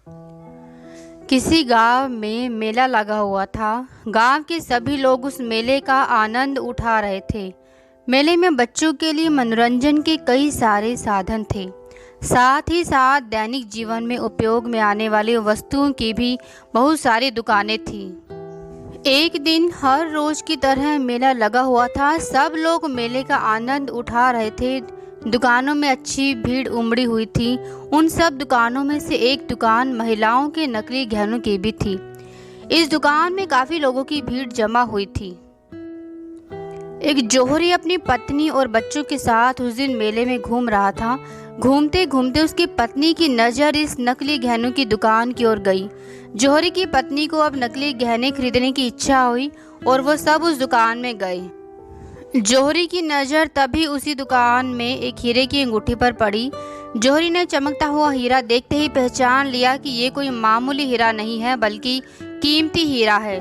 किसी गांव में मेला लगा हुआ था। गांव के सभी लोग उस मेले का आनंद उठा रहे थे। मेले में बच्चों के लिए मनोरंजन के कई सारे साधन थे। साथ ही साथ दैनिक जीवन में उपयोग में आने वाली वस्तुओं की भी बहुत सारी दुकानें थीं। एक दिन हर रोज की तरह मेला लगा हुआ था। सब लोग मेले का आनंद उठा रहे थे। दुकानों में अच्छी भीड़ उमड़ी हुई थी। उन सब दुकानों में से एक दुकान महिलाओं के नकली गहनों की भी थी। इस दुकान में काफी लोगों की भीड़ जमा हुई थी। एक जौहरी अपनी पत्नी और बच्चों के साथ उस दिन मेले में घूम रहा था। घूमते घूमते उसकी पत्नी की नज़र इस नकली गहनों की दुकान की ओर गई। जौहरी की पत्नी को अब नकली गहने खरीदने की इच्छा हुई और वो सब उस दुकान में गए। जौहरी की नज़र तभी उसी दुकान में एक हीरे की अंगूठी पर पड़ी। जौहरी ने चमकता हुआ हीरा देखते ही पहचान लिया कि ये कोई मामूली हीरा नहीं है बल्कि कीमती हीरा है।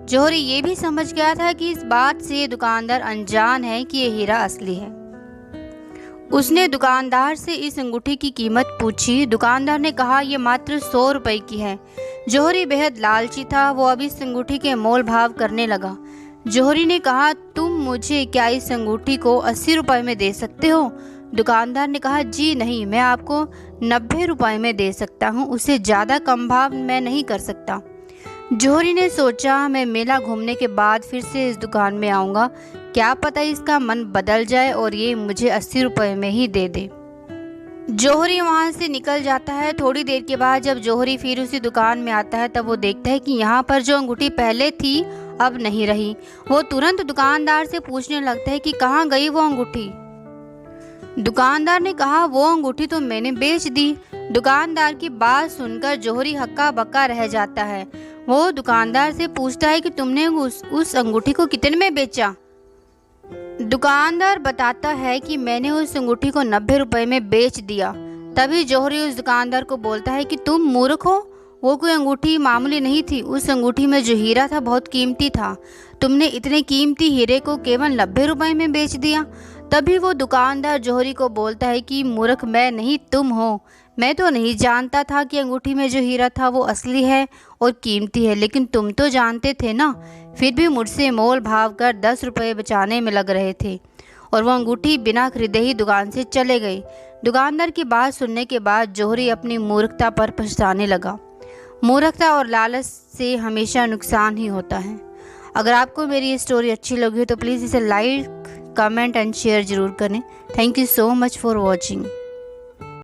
जौहरी ये भी समझ गया था कि इस बात से दुकानदार अनजान है कि ये हीरा असली है। उसने दुकानदार से इस अंगूठी की कीमत पूछी। दुकानदार ने कहा यह मात्र 100 रुपए की है। जौहरी बेहद लालची था। वो अब इस अंगूठी के मोल भाव करने लगा। जौहरी ने कहा तुम मुझे क्या इस अंगूठी को 80 रुपए में दे सकते हो? दुकानदार ने कहा जी नहीं, मैं आपको 90 रुपए में दे सकता हूँ, उससे ज़्यादा कम भाव मैं नहीं कर सकता। जौहरी ने सोचा मैं मेला घूमने के बाद फिर से इस दुकान में आऊँगा, क्या पता इसका मन बदल जाए और ये मुझे 80 रुपए में ही दे दे। जौहरी वहाँ से निकल जाता है। थोड़ी देर के बाद जब जौहरी फिर उसी दुकान में आता है तब वो देखता है कि यहाँ पर जो अंगूठी पहले थी अब नहीं रही। वो तुरंत दुकानदार से पूछने लगता है कि कहाँ गई वो अंगूठी। दुकानदार ने कहा वो अंगूठी तो मैंने बेच दी। दुकानदार की बात सुनकर जौहरी हक्का बक्का रह जाता है। वो दुकानदार से पूछता है कि तुमने उस अंगूठी को कितने में बेचा? दुकानदार बताता है कि मैंने उस अंगूठी को 90 रुपए में बेच दिया। तभी जौहरी उस दुकानदार को बोलता है कि तुम मूर्ख हो, वो कोई अंगूठी मामूली नहीं थी। उस अंगूठी में जो हीरा था बहुत कीमती था। तुमने इतने कीमती हीरे को केवल 90 रुपए में बेच दिया। तभी वो दुकानदार जौहरी को बोलता है कि मूर्ख मैं नहीं तुम हो। मैं तो नहीं जानता था कि अंगूठी में जो हीरा था वो असली है और कीमती है, लेकिन तुम तो जानते थे ना। फिर भी मुझसे मोल भाव कर 10 रुपये बचाने में लग रहे थे और वो अंगूठी बिना खरीदे ही दुकान से चले गए। दुकानदार की बात सुनने के बाद जौहरी अपनी मूर्खता पर पछताने लगा। मूर्खता और लालच से हमेशा नुकसान ही होता है। अगर आपको मेरी ये स्टोरी अच्छी लगी हो तो प्लीज़ इसे लाइक, कमेंट एंड शेयर ज़रूर करें। Thank you so much for watching.